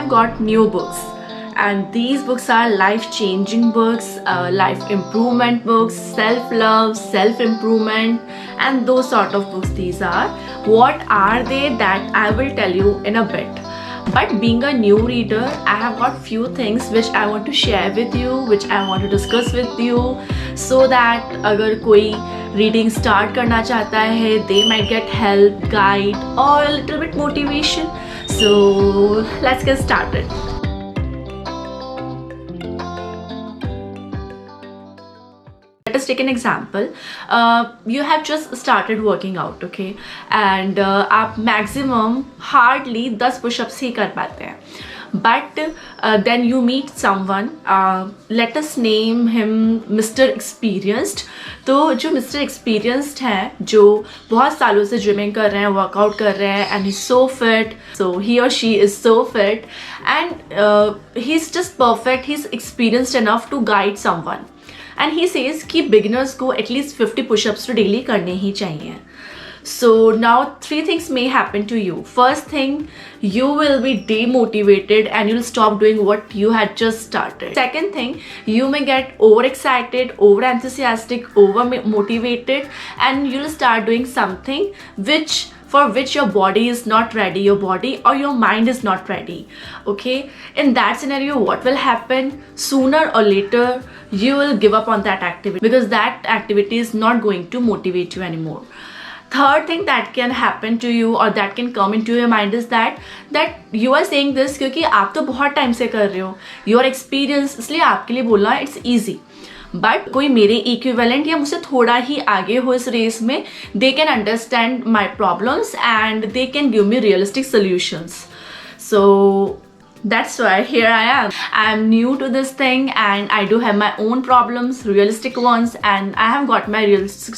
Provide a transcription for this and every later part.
have got new books, and these books are life-changing books, life improvement books, self-love, self-improvement, and those sort of books these are. What are they? That I will tell you in a bit. But being a new reader, I have got few things which I want to share with you, which I want to discuss with you, so that अगर कोई reading start करना चाहता है, they might get help, guide, or a little bit motivation. So let's get started. Let us take an example. You have just started working out, okay? And आप maximum hardly 10 push-ups ही कर पाते हैं. But then you meet someone, let us name him Mr. Experienced. तो जो Mr. Experienced हैं, जो बहुत सालों से gymming कर रहे हैं, workout कर रहे हैं, and he's so fit, so he or she is so fit, and he's just perfect, he's experienced enough to guide someone. And he says कि beginners को at least 50 push-ups तो daily करने ही चाहिए. So now 3 things may happen to you. First thing, you will be demotivated and you'll stop doing what you had just started. Second thing, you may get overexcited, over enthusiastic, over motivated, and you'll start doing something for which your body is not ready, your body or your mind is not ready. Okay, in that scenario, what will happen? Sooner or later you will give up on that activity, because that activity is not going to motivate you anymore. Third thing that can happen to you or that can come into your mind is that you are saying this क्योंकि आप तो बहुत time से कर रहे हो, your experience, इसलिए आपके लिए बोलना it's easy. बट कोई मेरे इक्विवेलेंट या मुझसे थोड़ा ही आगे हो इस रेस में, they can understand my problems and they can give me realistic solutions. So that's why here I am. I am new to this thing and I do have my own problems, realistic ones, and I have got my realistic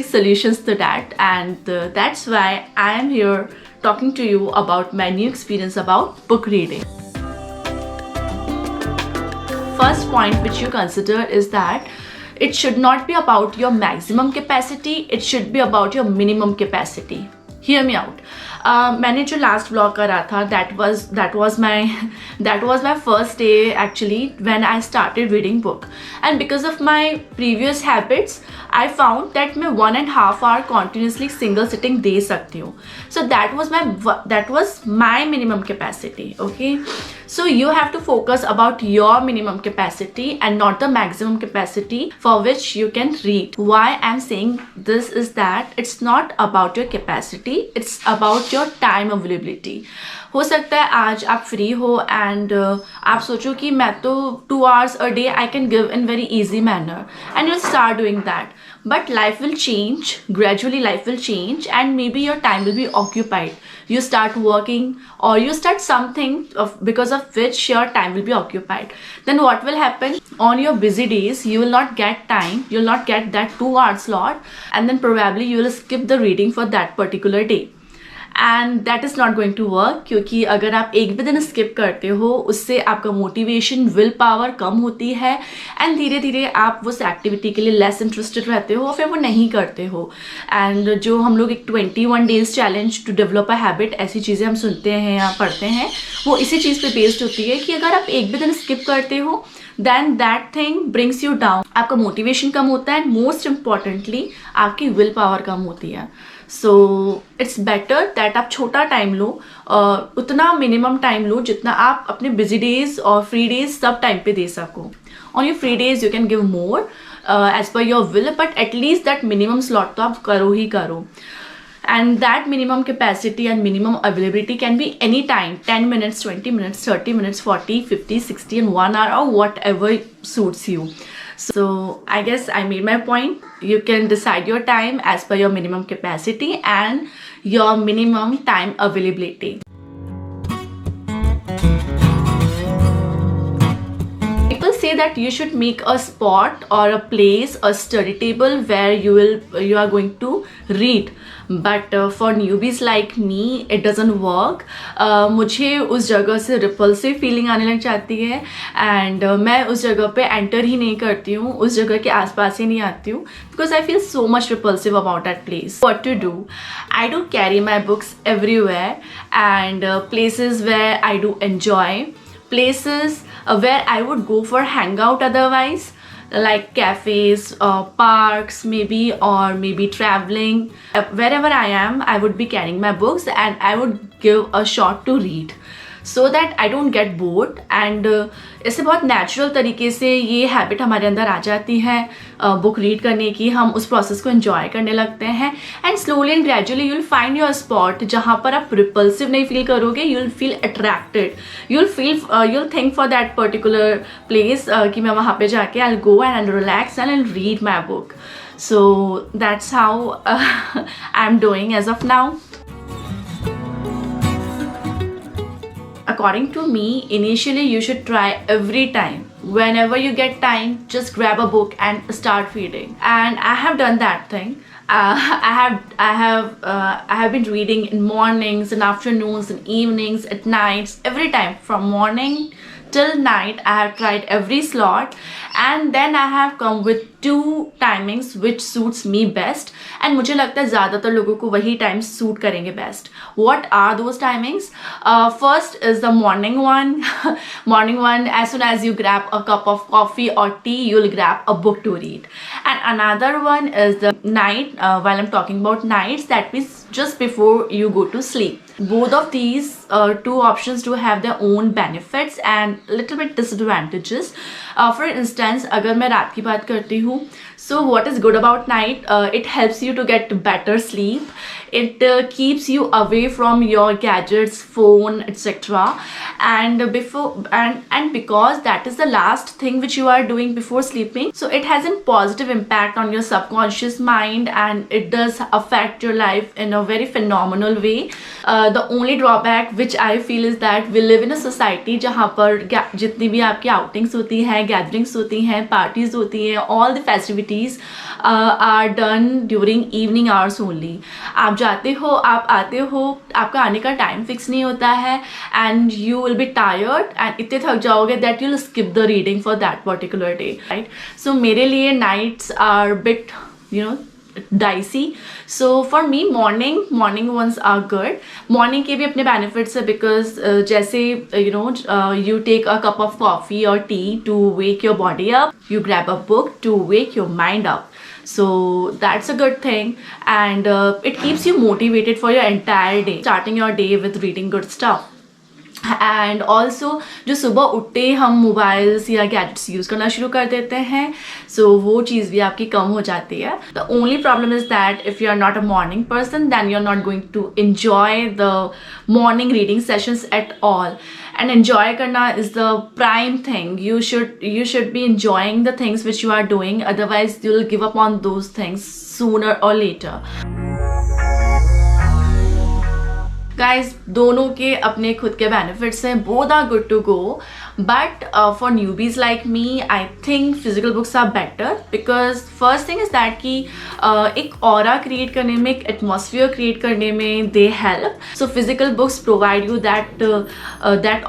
solutions to that, and that's why I am here talking to you about my new experience about book reading. First point which you consider is that it should not be about your maximum capacity, it should be about your minimum capacity. Hear me out. मैंने जो last vlog करा था, that was my first day actually when I started reading book, and because of my previous habits I found that मैं 1.5 hour continuously single sitting दे सकती हूँ. So that was my minimum capacity. Okay, so you have to focus about your minimum capacity and not the maximum capacity for which you can read. Why I'm saying this is that it's not about your capacity, it's about your time availability. हो सकता है आज आप free हो and आप सोचो कि मैं तो 2 hours a day I can give in very easy manner, and you'll start doing that. But life will change, gradually life will change, and maybe your time will be occupied. You start working or you start something because of which your time will be occupied. Then what will happen? On your busy days, you will not get time, you will not get that 2 hour slot, and then probably you will skip the reading for that particular day. And that is not going to work, क्योंकि अगर आप एक भी दिन skip करते हो उससे आपका मोटिवेशन, विल पावर कम होती है, एंड धीरे धीरे आप उस एक्टिविटी के लिए लेस इंटरेस्टेड रहते हो और फिर वो नहीं करते हो. एंड जो हम लोग एक 21 days challenge to develop a habit, ऐसी चीज़ें हम सुनते हैं या पढ़ते हैं, वो इसी चीज़ पे बेस्ड होती है कि अगर आप एक भी दिन स्किप करते हो then that thing brings you down. आपका मोटिवेशन कम होता है, मोस्ट इम्पॉर्टेंटली आपकी विल पावर कम होती है. सो इट्स बेटर दैट आप छोटा टाइम लो, उतना मिनिमम टाइम लो जितना आप अपने बिजी डेज और फ्री डेज सब टाइम पे दे सको. On your free days you can give more as per your will, but at least that minimum slot तो आप करो ही करो. And that minimum capacity and minimum availability can be any time, 10 minutes, 20 minutes, 30 minutes, 40, 50, 60 and 1 hour, or whatever suits you. So I guess I made my point. You can decide your time as per your minimum capacity and your minimum time availability. will say that you should make a spot or a place, a study table where you are going to read. But for newbies like me, it doesn't work. मुझे उस जगह से repulsive feeling आने लग जाती है, and मैं उस जगह पे एंटर ही नहीं करती हूँ, उस जगह के आसपास ही नहीं आती हूँ, because I feel so much repulsive about that place. What to do? I do carry my books everywhere, and places where I do enjoy, places where I would go for hangout otherwise, like cafes, parks maybe, or maybe traveling. Wherever I am, I would be carrying my books and I would give a shot to read, so that I don't get bored. And इससे बहुत natural तरीके से ये habit हमारे अंदर आ जाती है book read करने की. हम उस प्रोसेस को एंजॉय करने लगते हैं, and slowly and gradually you will find your spot जहाँ पर आप रिपल्सिव नहीं फील करोगे. You will feel attracted, you will think for that particular place कि मैं वहाँ पे जाके I will go and relax and I will read my book. So that's how I am doing as of now. According to me, initially you should try every time. Whenever you get time, just grab a book and start reading. And I have done that thing. I have been reading in mornings, in afternoons, in evenings, at nights, every time from morning till night. I have tried every slot, and then I have come with 2 timings which suits me best, and मुझे लगता है ज़्यादातर लोगों को वही time suit करेंगे best. What are those timings? First is the morning one. Morning one, as soon as you grab a cup of coffee or tea, you'll grab a book to read. And another one is the night, while I'm talking about nights, that means just before you go to sleep. Both of these 2 options do have their own benefits and little bit disadvantages. For instance, अगर मैं रात की बात करती हूँ, so what is good about night? It helps you to get better sleep. It keeps you away from your gadgets, phone, etc. And because that is the last thing which you are doing before sleeping, so it has a positive impact on your subconscious mind, and it does affect your life in a very phenomenal way. The only drawback which I feel is that we live in a society जहाँ पर जितनी भी आपकी outings होती हैं, gatherings होती हैं, parties होती हैं, all the festivities are done during evening hours only. आप जाते हो, आप आते हो, आपका आने का टाइम फिक्स नहीं होता है, and you will be tired and इतने थक जाओगे that you will skip the reading for that particular day, right. So मेरे लिए nights are bit dicey. So for me, morning ones are good. Morning के भी अपने benefits है, because जैसे you take a cup of coffee or tea to wake your body up, you grab a book to wake your mind up. So that's a good thing, and it keeps you motivated for your entire day, starting your day with reading good stuff. And also जो सुबह उठते हम mobiles या gadgets use करना शुरू कर देते हैं, सो वो चीज़ भी आपकी कम हो जाती है. The only problem is that if you are not a morning person, then you are not going to enjoy the morning reading sessions at all. And enjoy karna is the prime thing. You should be enjoying the things which you are doing, otherwise you'll give up on those things sooner or later. Guys, दोनों के अपने खुद के benefits हैं, both are good to go, but for newbies like me, I think physical books are better, because first thing is that कि एक aura create करने में, एक atmosphere create करने में they help. So physical books provide you that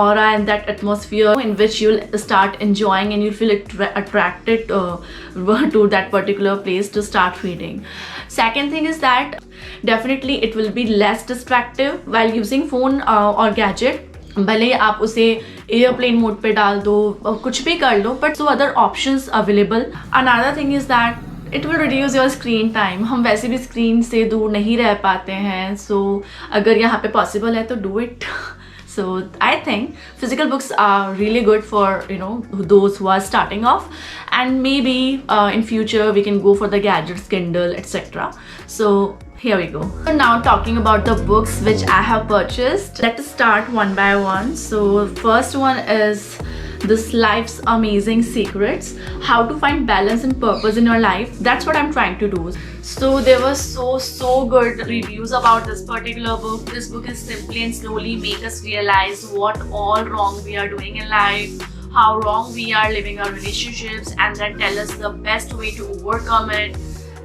aura and that atmosphere in which you'll start enjoying, and you'll feel attracted to that particular place to start reading. Second thing is that definitely it will be less distractive while using phone or gadget. भले आप उसे airplane mode पे डाल दो, कुछ भी कर लो, but so other options available. Another thing is that it will reduce your screen time. हम वैसे भी स्क्रीन से दूर नहीं रह पाते हैं, सो अगर यहाँ पे पॉसिबल है तो do it. So I think physical books are really good for those who are starting off, and maybe in future we can go for the gadgets, Kindle, etc. So here we go. So now talking about the books which I have purchased, let's start one by one. So first one is this Life's Amazing Secrets, how to find balance and purpose in your life. That's what I'm trying to do. So there were so good reviews about this particular book. This book is simply and slowly make us realize what all wrong we are doing in life, how wrong we are living our relationships, and then tell us the best way to overcome it.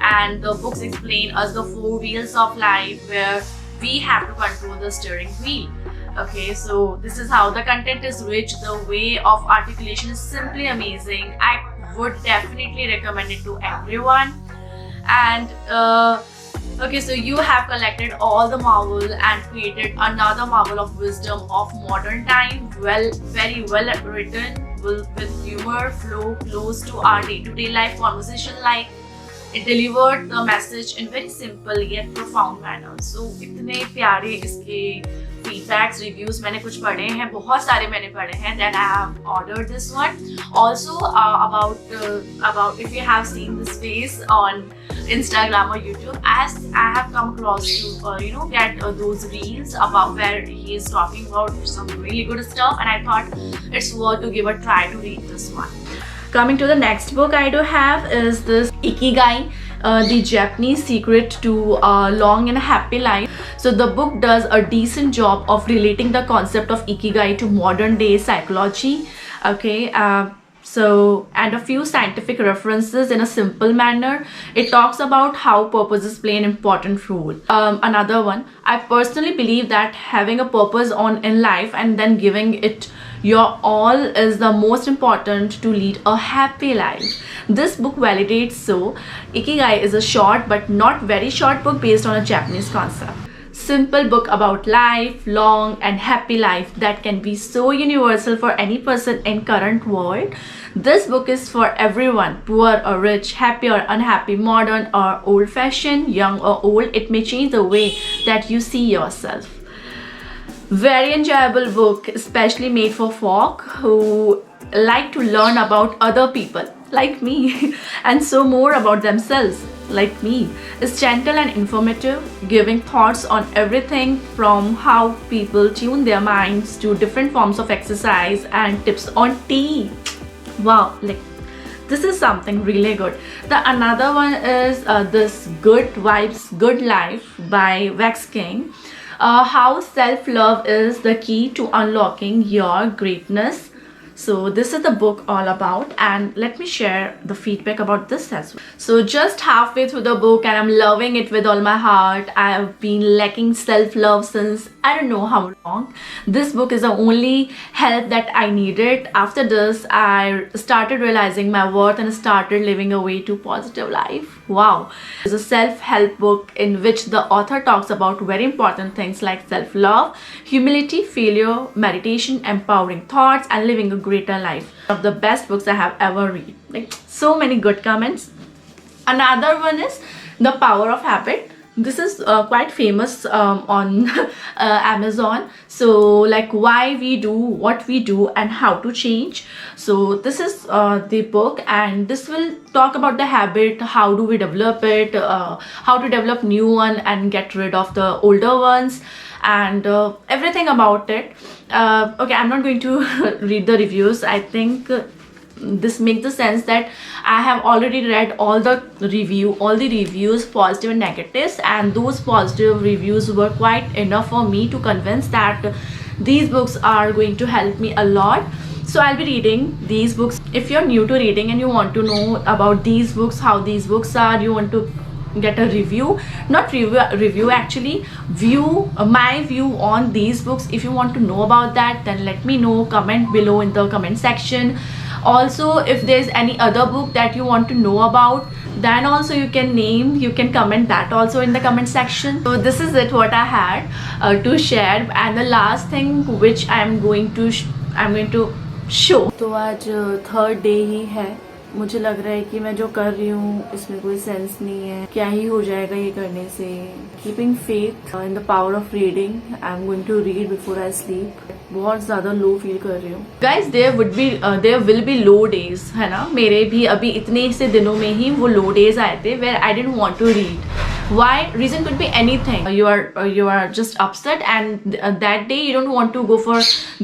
And the books explain us the four wheels of life where we have to control the steering wheel. Okay, so this is how the content is rich. The way of articulation is simply amazing. I would definitely recommend it to everyone. And okay, so you have collected all the marvel and created another marvel of wisdom of modern time. Well, very well written, with humor, flow close to our day-to-day life conversation. Like, it delivered the message in very simple yet profound manner. So इतने प्यारे इसके feedbacks, reviews मैंने कुछ पढ़े हैं, बहुत सारे मैंने पढ़े हैं. Then I have ordered this one. Also about if you have seen this face on Instagram or YouTube, as I have come across to get those reels about where he is talking about some really good stuff, and I thought it's worth to give a try to read this one. Coming to the next book I do have is this Ikigai, the Japanese secret to a long and happy life. So the book does a decent job of relating the concept of Ikigai to modern day psychology. Okay, and a few scientific references in a simple manner. It talks about how purposes play an important role. Another one, I personally believe that having a purpose in life and then giving it your all is the most important to lead a happy life. This book validates so. Ikigai is a short but not very short book based on a Japanese concept. Simple book about life, long and happy life that can be so universal for any person in current world. This book is for everyone, poor or rich, happy or unhappy, modern or old-fashioned, young or old. It may change the way that you see yourself. Very enjoyable book, especially made for folk who like to learn about other people like me and so more about themselves like me. It's gentle and informative, giving thoughts on everything from how people tune their minds to different forms of exercise and tips on tea. Wow, like this is something really good. The another one is this Good Vibes, Good Life by Vex King. How self-love is the key to unlocking your greatness. So this is the book all about, and let me share the feedback about this as well. So just halfway through the book and I'm loving it with all my heart. I have been lacking self-love since I don't know how long. This book is the only help that I needed. After this, I started realizing my worth and started living a way to positive life. Wow. It's a self-help book in which the author talks about very important things like self-love, humility, failure, meditation, empowering thoughts, and living a greater life. One of the best books I have ever read. Like, so many good comments. Another one is The Power of Habit. This is quite famous on Amazon. So like why we do what we do and how to change. So this is the book, and this will talk about the habit, how do we develop it, how to develop new one and get rid of the older ones, and everything about it. Okay, I'm not going to read the reviews. I think this makes the sense that I have already read all the reviews, positive and negatives, and those positive reviews were quite enough for me to convince that these books are going to help me a lot. So I'll be reading these books. If you're new to reading and you want to know about these books, how these books are, you want to get a review, not review actually, view, my view on these books. If you want to know about that, then let me know, comment below in the comment section. Also, if there's any other book that you want to know about, then also you can comment that also in the comment section. So this is it what I had to share, and the last thing which I'm going to show. तो आज third day ही है. मुझे लग रहा है कि मैं जो कर रही हूँ इसमें कोई सेंस नहीं है, क्या ही हो जाएगा ये करने से. Keeping faith in the power of reading. I am going to read before I sleep. बहुत ज्यादा लो फील कर रही हूँ. Guys there will be low days, है ना. मेरे भी अभी इतने से दिनों में ही वो लो डेज आए थे where I didn't want to read. Why? Reason could be anything. You are just upset, and that day you don't want to go for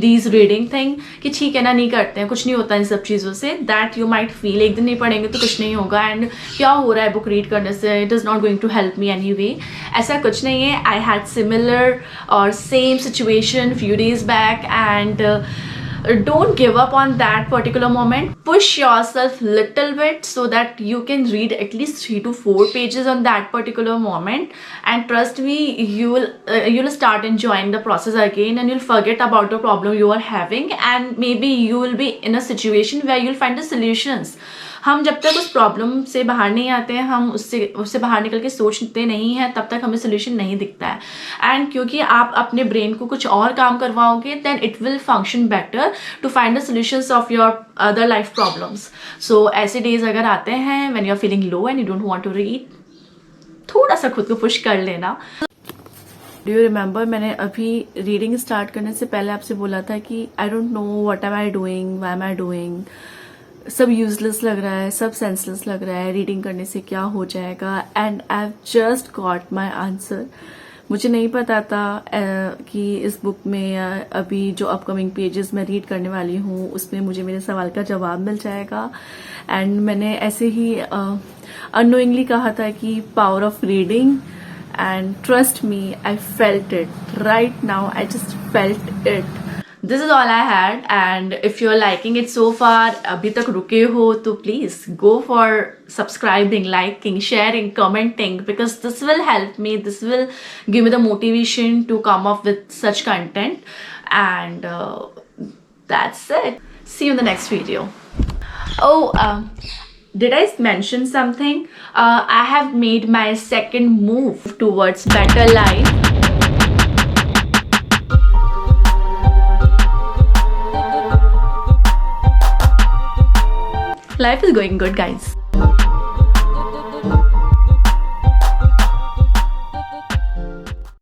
these reading thing. कि ठीक है ना, नहीं करते हैं, कुछ नहीं होता इन सब चीज़ों से. That you might feel एक दिन नहीं पढ़ेंगे तो कुछ नहीं होगा, and क्या हो रहा है बुक रीड करने से, it is not going to help me anyway. ऐसा कुछ नहीं है. I had similar or same situation few days back, and don't give up on that particular moment. Push yourself little bit so that you can read at least 3 to 4 pages on that particular moment, and trust me, you'll start enjoying the process again, and you'll forget about the problem you are having, and maybe you will be in a situation where you'll find the solutions. हम जब तक उस problem से बाहर नहीं आते हैं, हम उससे बाहर निकल के सोचते नहीं हैं, तब तक हमें सोल्यूशन नहीं दिखता है. एंड क्योंकि आप अपने ब्रेन को कुछ और काम करवाओगे, then it will function better to find the solutions of your other life problems. So ऐसे डेज अगर आते हैं when you are feeling low and you don't want to read, थोड़ा सा खुद को पुश कर लेना. डू यू रिमेंबर, मैंने अभी रीडिंग स्टार्ट करने से पहले आपसे बोला था कि I don't know what am I doing, why am I doing, सब यूजलेस लग रहा है, सब सेंसलेस लग रहा है, रीडिंग करने से क्या हो जाएगा. And I have just got my answer. मुझे नहीं पता था कि इस बुक में अभी जो अपकमिंग पेजेस मैं रीड करने वाली हूँ उसमें मुझे मेरे सवाल का जवाब मिल जाएगा. एंड मैंने ऐसे ही अननोइंगली कहा था कि power of reading, and trust me, I felt it right now. I just felt it. This is all I had, and if you're liking it so far, अभी तक रुके हो तो please go for subscribing, liking, sharing, commenting, because this will help me. This will give me the motivation to come up with such content, and that's it. See you in the next video. Did I mention something? I have made my second move towards better life. Life is going good, guys.